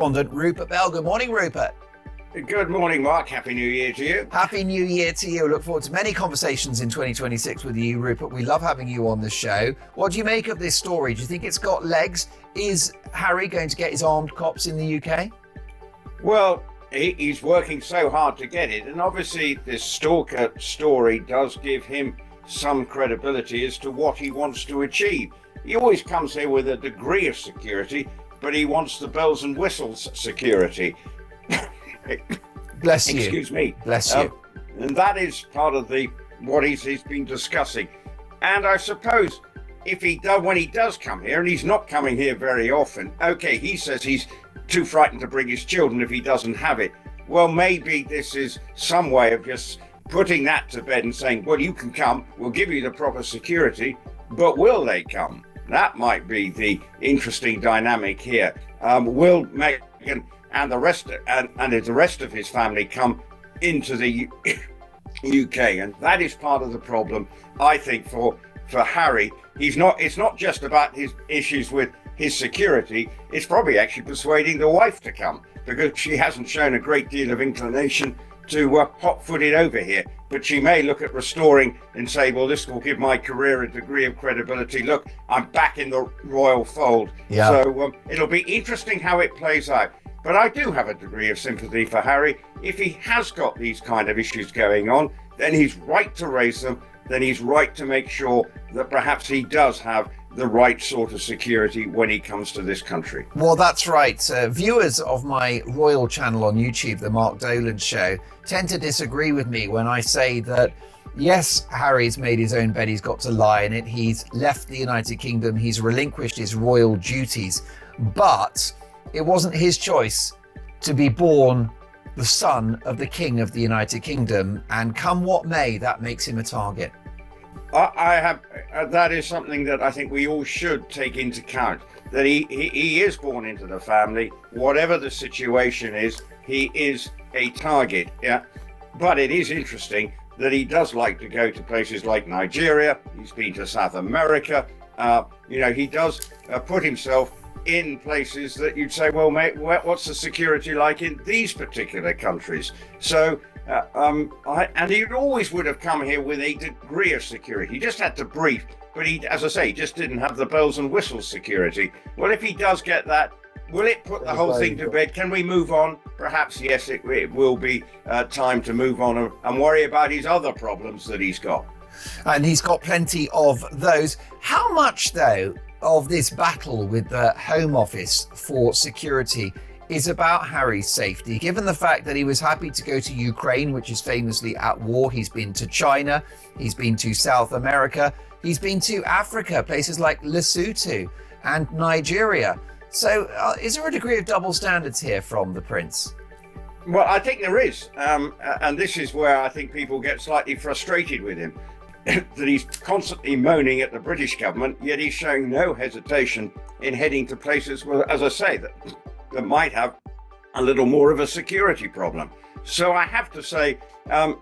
Correspondent Rupert Bell. Good morning, Rupert. Good morning, Mark. Happy New Year to you. Happy New Year to you. Look forward to many conversations in 2026 with you, Rupert. We love having you on the show. What do you make of this story? Do you think it's got legs? Is Harry going to get his armed cops in the UK? Well, he's working so hard to get it. And obviously this stalker story does give him some credibility as to what he wants to achieve. He always comes here with a degree of security, but he wants the bells and whistles security. Bless you. Excuse me. Bless you. And that is part of what he's been discussing. And I suppose when he does come here, and he's not coming here very often, okay, he says he's too frightened to bring his children if he doesn't have it. Well, maybe this is some way of just putting that to bed and saying, well, you can come, we'll give you the proper security, but will they come? That might be the interesting dynamic here. Will Meghan and the rest of his family come into the UK? And that is part of the problem, I think, for Harry. It's not just about his issues with his security. It's probably actually persuading the wife to come, because she hasn't shown a great deal of inclination to hot-foot it over here. But she may look at restoring and say, well, this will give my career a degree of credibility. Look, I'm back in the royal fold. Yeah. So it'll be interesting how it plays out. But I do have a degree of sympathy for Harry. If he has got these kind of issues going on, then he's right to raise them. Then he's right to make sure that perhaps he does have the right sort of security when he comes to this country. Well, that's right. Viewers of my royal channel on YouTube, The Mark Dolan Show, tend to disagree with me when I say that, yes, Harry's made his own bed, he's got to lie in it, he's left the United Kingdom, he's relinquished his royal duties, but it wasn't his choice to be born the son of the King of the United Kingdom, and come what may, that makes him a target. That is something that I think we all should take into account, that he is born into the family. Whatever the situation is, he is a target. Yeah, but it is interesting that he does like to go to places like Nigeria. He's been to South America. He does put himself in places that you'd say, well, mate, what's the security like in these particular countries? So and he always would have come here with a degree of security. He just had to brief, but he, as I say, just didn't have the bells and whistles security. Well, if he does get that, will it put the whole thing to bed? Can we move on? Perhaps, yes, it will be time to move on and worry about his other problems that he's got. And he's got plenty of those. How much, though, of this battle with the Home Office for security is about Harry's safety, given the fact that he was happy to go to Ukraine, which is famously at war? He's been to China, he's been to South America, he's been to Africa, places like Lesotho and Nigeria. So is there a degree of double standards here from the Prince? Well, I think there is. And this is where I think people get slightly frustrated with him, that he's constantly moaning at the British government, yet he's showing no hesitation in heading to places, well, as I say, that might have a little more of a security problem. So I have to say,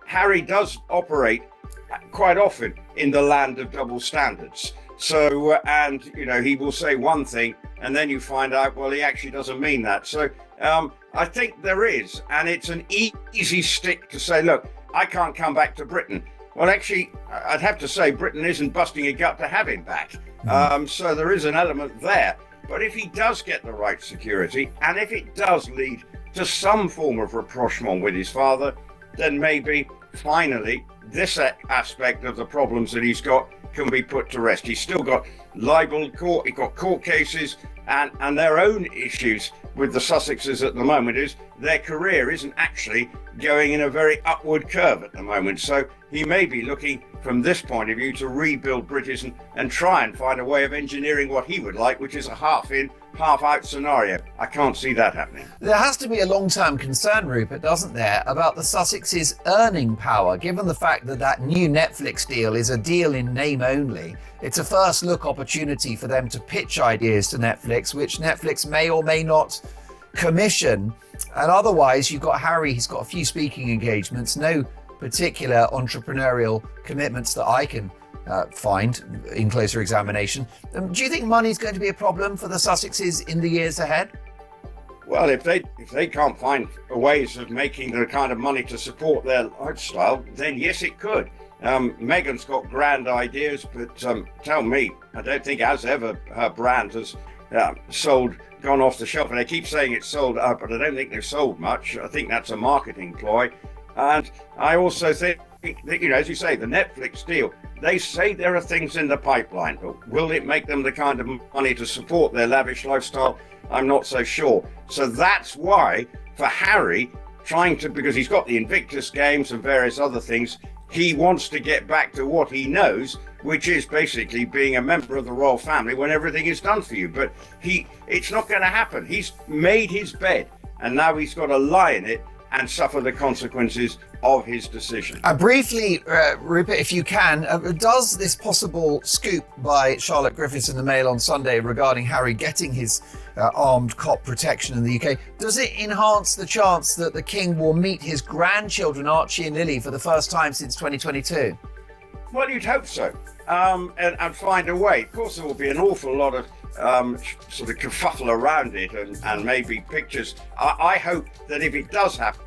Harry does operate quite often in the land of double standards. So, he will say one thing and then you find out, well, he actually doesn't mean that. So I think there is, and it's an easy stick to say, look, I can't come back to Britain. Well, actually, I'd have to say Britain isn't busting a gut to have him back. So there is an element there. But if he does get the right security, and if it does lead to some form of rapprochement with his father, then maybe finally this aspect of the problems that he's got can be put to rest. He's still got libel court, he's got court cases, and their own issues with the Sussexes at the moment is their career isn't actually going in a very upward curve at the moment. So he may be looking from this point of view to rebuild Britain and try and find a way of engineering what he would like, which is a half in, half out scenario. I can't see that happening. There has to be a long-term concern, Rupert, doesn't there, about the Sussexes' earning power, given the fact that that new Netflix deal is a deal in name only. It's a first look opportunity for them to pitch ideas to Netflix, which Netflix may or may not commission. And otherwise, you've got Harry, he's got a few speaking engagements, no particular entrepreneurial commitments that I can find in closer examination. Do you think money is going to be a problem for the Sussexes in the years ahead? Well, if they can't find ways of making the kind of money to support their lifestyle, then yes, it could. Meghan's got grand ideas, but tell me, I don't think as ever her brand has gone off the shelf. And they keep saying it's sold out, but I don't think they've sold much. I think that's a marketing ploy. And I also think that, as you say, the Netflix deal, they say there are things in the pipeline, but will it make them the kind of money to support their lavish lifestyle? I'm not so sure. So that's why, for Harry, because he's got the Invictus Games and various other things, he wants to get back to what he knows, which is basically being a member of the royal family when everything is done for you. But it's not going to happen. He's made his bed, and now he's got to lie in it and suffer the consequences of his decision. Briefly, Rupert, if you can, does this possible scoop by Charlotte Griffiths in the Mail on Sunday regarding Harry getting his armed cop protection in the UK, does it enhance the chance that the King will meet his grandchildren, Archie and Lily, for the first time since 2022? Well, you'd hope so, and find a way. Of course, there will be an awful lot of sort of kerfuffle around it and maybe pictures. I hope that if it does happen,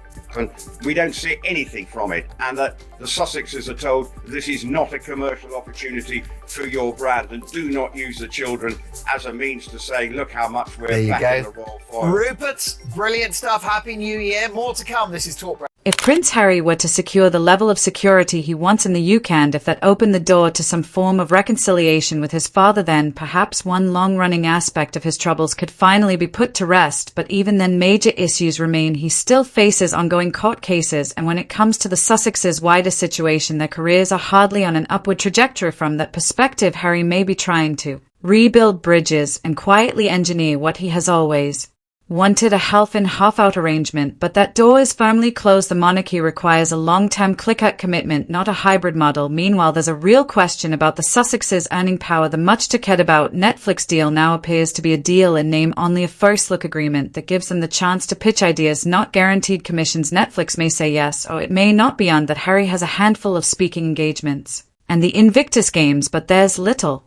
we don't see anything from it, and that the Sussexes are told this is not a commercial opportunity for your brand, and do not use the children as a means to say, look how much we're back in the royal foil. Rupert, brilliant stuff. Happy New Year. More to come. This is Talk. If Prince Harry were to secure the level of security he wants in the UK, and if that opened the door to some form of reconciliation with his father, then perhaps one long-running aspect of his troubles could finally be put to rest. But even then, major issues remain. He still faces ongoing court cases, and when it comes to the Sussexes' wider situation, their careers are hardly on an upward trajectory. From that perspective, Harry may be trying to rebuild bridges and quietly engineer what he has always wanted, a half-in, half-out arrangement, but that door is firmly closed. The monarchy requires a long-term click-out commitment, not a hybrid model. Meanwhile, there's a real question about the Sussexes' earning power. The much-talked about Netflix deal now appears to be a deal in name only, a first-look agreement that gives them the chance to pitch ideas, not guaranteed commissions. Netflix may say yes, or it may not. Beyond that, Harry has a handful of speaking engagements and the Invictus Games, but there's little